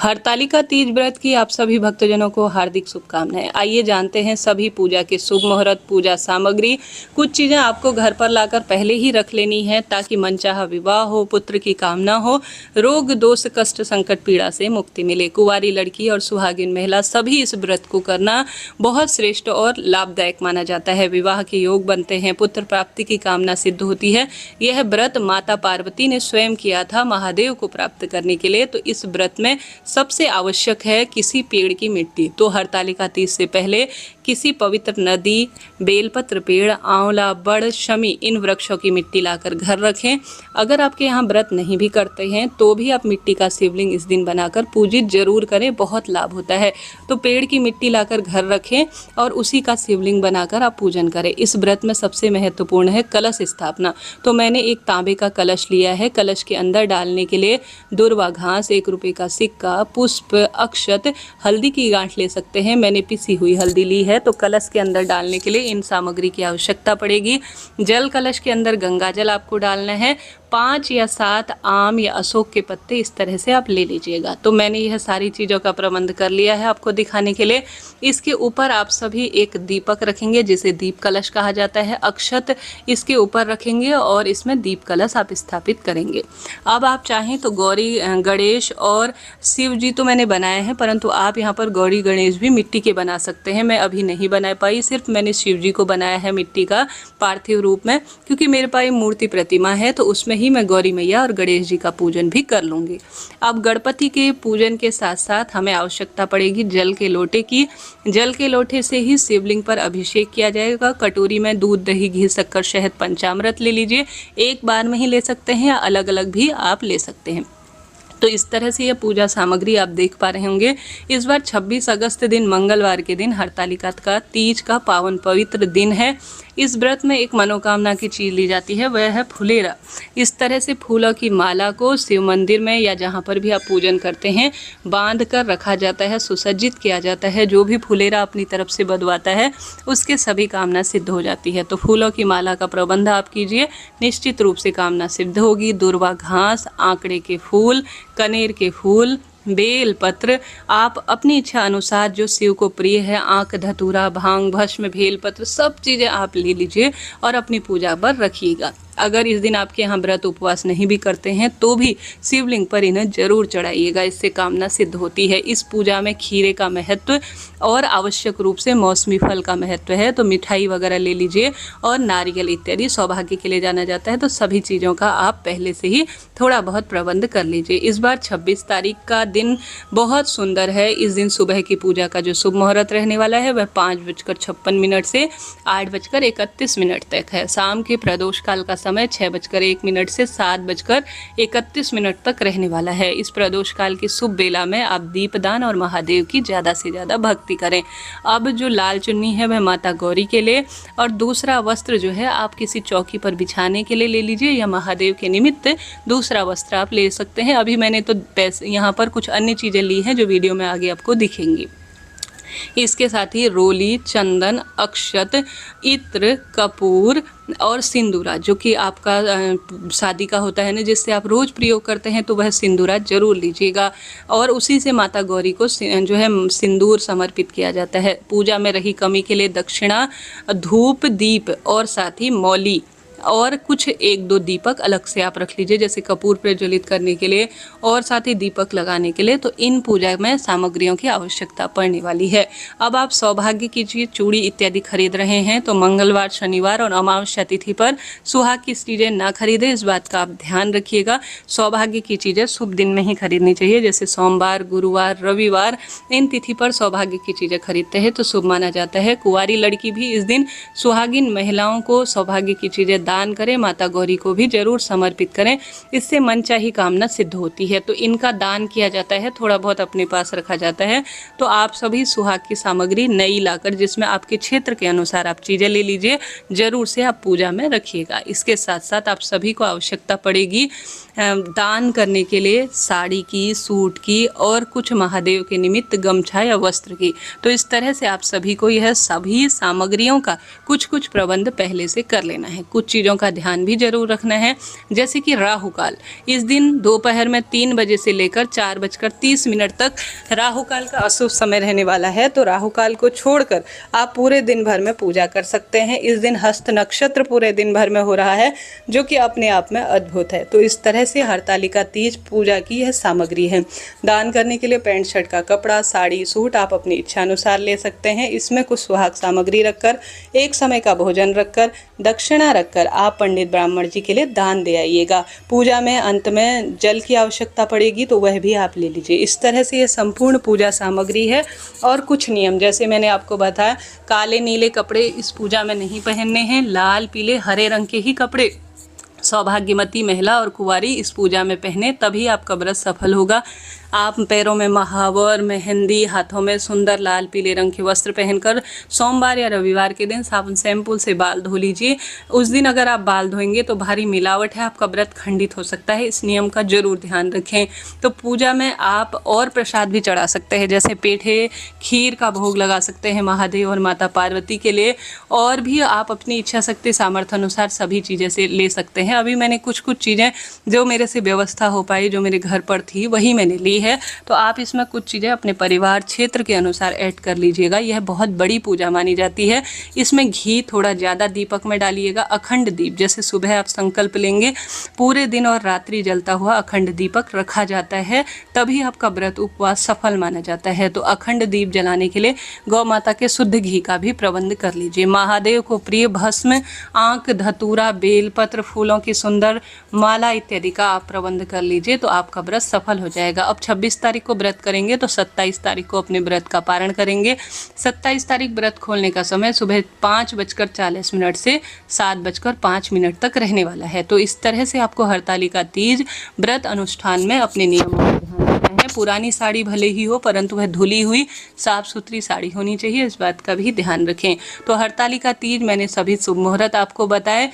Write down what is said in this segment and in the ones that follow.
हरतालिका तीज व्रत की आप सभी भक्तजनों को हार्दिक शुभकामनाएं। आइए जानते हैं सभी पूजा के शुभ मुहूर्त, पूजा सामग्री। कुछ चीज़ें आपको घर पर लाकर पहले ही रख लेनी है ताकि मनचाहा विवाह हो, पुत्र की कामना हो, रोग दोष कष्ट संकट पीड़ा से मुक्ति मिले। कुंवारी लड़की और सुहागिन महिला सभी इस व्रत को करना बहुत श्रेष्ठ और लाभदायक माना जाता है। विवाह के योग बनते हैं, पुत्र प्राप्ति की कामना सिद्ध होती है। यह व्रत माता पार्वती ने स्वयं किया था महादेव को प्राप्त करने के लिए। तो इस व्रत में सबसे आवश्यक है किसी पेड़ की मिट्टी। तो हरतालिका तीज से पहले किसी पवित्र नदी, बेलपत्र पेड़, आंवला, बड़, शमी इन वृक्षों की मिट्टी लाकर घर रखें। अगर आपके यहाँ व्रत नहीं भी करते हैं तो भी आप मिट्टी का शिवलिंग इस दिन बनाकर पूजित जरूर करें, बहुत लाभ होता है। तो पेड़ की मिट्टी लाकर घर रखें और उसी का शिवलिंग बनाकर आप पूजन करें। इस व्रत में सबसे महत्वपूर्ण है कलश स्थापना। तो मैंने एक तांबे का कलश लिया है। कलश के अंदर डालने के लिए दुर्वा घास, 1 रुपये का सिक्का, पुष्प, अक्षत, हल्दी की गांठ ले सकते हैं। मैंने पिसी हुई हल्दी ली है। तो कलश के अंदर डालने के लिए इन सामग्री की आवश्यकता पड़ेगी। जल कलश के अंदर गंगा जल आपको डालना है। 5 या 7 आम या अशोक के पत्ते इस तरह से आप ले लीजिएगा। तो मैंने यह सारी चीज़ों का प्रबंध कर लिया है आपको दिखाने के लिए। इसके ऊपर आप सभी एक दीपक रखेंगे जिसे दीप कलश कहा जाता है। अक्षत इसके ऊपर रखेंगे और इसमें दीप कलश आप स्थापित करेंगे। अब आप चाहें तो गौरी गणेश और शिव जी तो मैंने बनाए हैं, परंतु आप यहाँ पर गौरी गणेश भी मिट्टी के बना सकते हैं। मैं अभी नहीं बना पाई, सिर्फ मैंने शिव जी को बनाया है मिट्टी का पार्थिव रूप में, क्योंकि मेरे पास मूर्ति प्रतिमा है तो उसमें ही मैं गौरी मैया और गणेश जी का पूजन भी कर लूँगी। अब गणपति के पूजन के साथ साथ हमें आवश्यकता पड़ेगी जल के लोटे की। जल के लोटे से ही शिवलिंग पर अभिषेक किया जाएगा। कटोरी में दूध, दही, घी, शक्कर, शहद, पंचामृत ले लीजिए। एक बार में ही ले सकते हैं या अलग अलग भी आप ले सकते हैं। तो इस तरह से यह पूजा सामग्री आप देख पा रहे होंगे। इस बार 26 अगस्त दिन मंगलवार के दिन हरतालिका का तीज का पावन पवित्र दिन है। इस व्रत में एक मनोकामना की चीज़ ली जाती है, वह है फुलेरा। इस तरह से फूलों की माला को शिव मंदिर में या जहाँ पर भी आप पूजन करते हैं बांध कर रखा जाता है, सुसज्जित किया जाता है। जो भी फुलेरा अपनी तरफ से बंधवाता है उसके सभी कामना सिद्ध हो जाती है। तो फूलों की माला का प्रबंध आप कीजिए, निश्चित रूप से कामना सिद्ध होगी। दुर्वा घास, आंकड़े के फूल, कनेर के फूल, बेल पत्र, आप अपनी इच्छा अनुसार जो शिव को प्रिय है, आंख, धतूरा, भांग, भस्म, बेल पत्र, सब चीज़ें आप ले लीजिए और अपनी पूजा पर रखिएगा। अगर इस दिन आपके यहाँ व्रत उपवास नहीं भी करते हैं तो भी शिवलिंग पर इन्हें जरूर चढ़ाइएगा, इससे कामना सिद्ध होती है। इस पूजा में खीरे का महत्व और आवश्यक रूप से मौसमी फल का महत्व है। तो मिठाई वगैरह ले लीजिए और नारियल इत्यादि सौभाग्य के लिए जाना जाता है। तो सभी चीज़ों का आप पहले से ही थोड़ा बहुत प्रबंध कर लीजिए। इस बार 26 तारीख का दिन बहुत सुंदर है। इस दिन सुबह की पूजा का जो शुभ मुहूर्त रहने वाला है वह 5:56 से 8:31 तक है। शाम के प्रदोष काल का समय 6:01 से 7:31 तक रहने वाला है। इस प्रदोष काल की शुभ बेला में आप दीपदान और महादेव की ज़्यादा से ज़्यादा भक्ति करें। अब जो लाल चुन्नी है वह माता गौरी के लिए और दूसरा वस्त्र जो है आप किसी चौकी पर बिछाने के लिए ले लीजिए या महादेव के निमित्त दूसरा वस्त्र आप ले सकते हैं। अभी मैंने तो पैसे यहाँ पर कुछ अन्य चीज़ें ली हैं जो वीडियो में आगे आपको दिखेंगी। इसके साथ ही रोली, चंदन, अक्षत, इत्र, कपूर और सिंदूरा, जो कि आपका शादी का होता है ना, जिससे आप रोज़ प्रयोग करते हैं, तो वह सिंदूरा जरूर लीजिएगा। और उसी से माता गौरी को जो है सिंदूर समर्पित किया जाता है। पूजा में रही कमी के लिए दक्षिणा, धूप, दीप और साथ ही मौली और कुछ 1-2 दीपक अलग से आप रख लीजिए, जैसे कपूर प्रज्वलित करने के लिए और साथ ही दीपक लगाने के लिए। तो इन पूजा में सामग्रियों की आवश्यकता पड़ने वाली है। अब आप सौभाग्य की चीज़, चूड़ी इत्यादि खरीद रहे हैं तो मंगलवार, शनिवार और अमावस्या तिथि पर सुहाग की चीज़ें ना खरीदें, इस बात का आप ध्यान रखिएगा। सौभाग्य की चीज़ें शुभ दिन में ही खरीदनी चाहिए, जैसे सोमवार, गुरुवार, रविवार, इन तिथि पर सौभाग्य की चीज़ें खरीदते हैं तो शुभ माना जाता है। कुंवारी लड़की भी इस दिन सुहागिन महिलाओं को सौभाग्य की चीज़ें दान करें, माता गौरी को भी जरूर समर्पित करें, इससे मनचाही कामना सिद्ध होती है। तो इनका दान किया जाता है, थोड़ा बहुत अपने पास रखा जाता है। तो आप सभी सुहाग की सामग्री नई लाकर, जिसमें आपके क्षेत्र के अनुसार आप चीज़ें ले लीजिए, जरूर से आप पूजा में रखिएगा। इसके साथ साथ आप सभी को आवश्यकता पड़ेगी दान करने के लिए साड़ी की, सूट की और कुछ महादेव के निमित्त गमछा या वस्त्र की। तो इस तरह से आप सभी को यह सभी सामग्रियों का कुछ कुछ प्रबंध पहले से कर लेना है। कुछ चीज़ों का ध्यान भी जरूर रखना है, जैसे कि राहु काल। इस दिन दोपहर में 3 बजे से लेकर 4:30 तक राहु काल का अशुभ समय रहने वाला है। तो राहु काल को छोड़कर आप पूरे दिन भर में पूजा कर सकते हैं। इस दिन हस्त नक्षत्र पूरे दिन भर में हो रहा है, जो कि अपने आप में अद्भुत है। तो इस तरह से हरतालिका तीज पूजा की यह सामग्री है। दान करने के लिए पैंट शर्ट का कपड़ा, साड़ी, सूट आप अपनी इच्छा अनुसार ले सकते हैं। इसमें कुछ सुहाग सामग्री रखकर, एक समय का भोजन रखकर, दक्षिणा रखकर आप पंडित ब्राह्मण जी के लिए दान दे आइएगा। पूजा में अंत में जल की आवश्यकता पड़ेगी तो वह भी आप ले लीजिए। इस तरह से ये संपूर्ण पूजा सामग्री है। और कुछ नियम, जैसे मैंने आपको बताया, काले नीले कपड़े इस पूजा में नहीं पहनने हैं। लाल, पीले, हरे रंग के ही कपड़े सौभाग्यवती महिला और कुंवारी इस पूजा में पहने, तभी आपका व्रत सफल होगा। आप पैरों में महावर, मेहंदी, हाथों में सुंदर लाल पीले रंग के वस्त्र पहनकर सोमवार या रविवार के दिन साबुन शैम्पूल से बाल धो लीजिए। उस दिन अगर आप बाल धोएंगे तो भारी मिलावट है, आपका व्रत खंडित हो सकता है। इस नियम का जरूर ध्यान रखें। तो पूजा में आप और प्रसाद भी चढ़ा सकते हैं, जैसे पेठे, खीर का भोग लगा सकते हैं महादेव और माता पार्वती के लिए। और भी आप अपनी इच्छा शक्ति सामर्थ्य अनुसार सभी चीज़ें से ले सकते हैं। अभी मैंने कुछ चीज़ें जो मेरे से व्यवस्था हो पाई, जो मेरे घर पर थी, वही मैंने ली है। तो आप इसमें कुछ चीज़ें अपने परिवार क्षेत्र के अनुसार ऐड कर लीजिएगा। यह बहुत बड़ी पूजा मानी जाती है। इसमें घी थोड़ा ज़्यादा दीपक में डालिएगा। अखंड दीप, जैसे सुबह आप संकल्प लेंगे पूरे दिन और रात्रि जलता हुआ अखंड दीपक रखा जाता है, तभी आपका व्रत उपवास सफल माना जाता है। तो अखंड दीप जलाने के लिए गौ माता के शुद्ध घी का भी प्रबंध कर लीजिए। महादेव को प्रिय भस्म, आंख, धतूरा, बेलपत्र, फूलों की सुंदर माला इत्यादि का आप प्रबंध कर लीजिए, तो आपका व्रत सफल हो जाएगा। अब 26 तारीख को व्रत करेंगे तो 27 तारीख को अपने व्रत का पारण करेंगे। 27 तारीख व्रत खोलने का समय सुबह 5:40 से 7:05 तक रहने वाला है। तो इस तरह से आपको हरतालिका तीज व्रत अनुष्ठान में अपने नियमों का ध्यान रखना है। पुरानी साड़ी भले ही हो, परंतु वह धुली हुई साफ सुथरी साड़ी होनी चाहिए, इस बात का भी ध्यान रखें। तो हरतालिका तीज मैंने सभी शुभ मुहूर्त आपको बताए।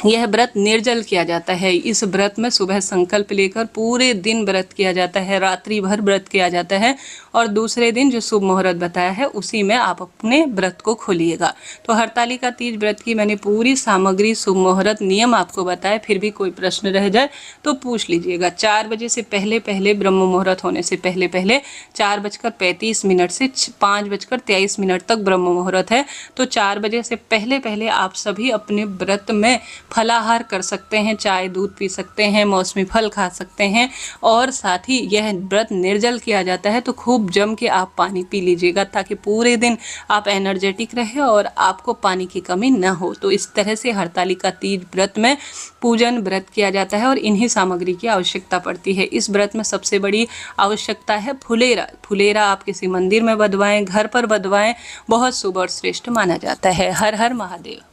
यह व्रत निर्जल किया जाता है। इस व्रत में सुबह संकल्प लेकर पूरे दिन व्रत किया जाता है, रात्रि भर व्रत किया जाता है, और दूसरे दिन जो शुभ मुहूर्त बताया है उसी में आप अपने व्रत को खोलिएगा। तो हरतालिका तीज व्रत की मैंने पूरी सामग्री, शुभ मुहूर्त, नियम आपको बताए। फिर भी कोई प्रश्न रह जाए तो पूछ लीजिएगा। 4 बजे से पहले पहले, ब्रह्म मुहूर्त होने से पहले पहले 4:35 से 5:23 तक ब्रह्म मुहूर्त है। तो 4 बजे से पहले पहले आप सभी अपने व्रत में फलाहार कर सकते हैं, चाय दूध पी सकते हैं, मौसमी फल खा सकते हैं। और साथ ही यह व्रत निर्जल किया जाता है, तो खूब जम के आप पानी पी लीजिएगा, ताकि पूरे दिन आप एनर्जेटिक रहे और आपको पानी की कमी न हो। तो इस तरह से हरतालिका तीज व्रत में पूजन व्रत किया जाता है और इन्हीं सामग्री की आवश्यकता पड़ती है। इस व्रत में सबसे बड़ी आवश्यकता है फुलेरा। फुलेरा आप किसी मंदिर में बधवाएं, घर पर बधवाएं, बहुत शुभ और श्रेष्ठ माना जाता है। हर हर महादेव।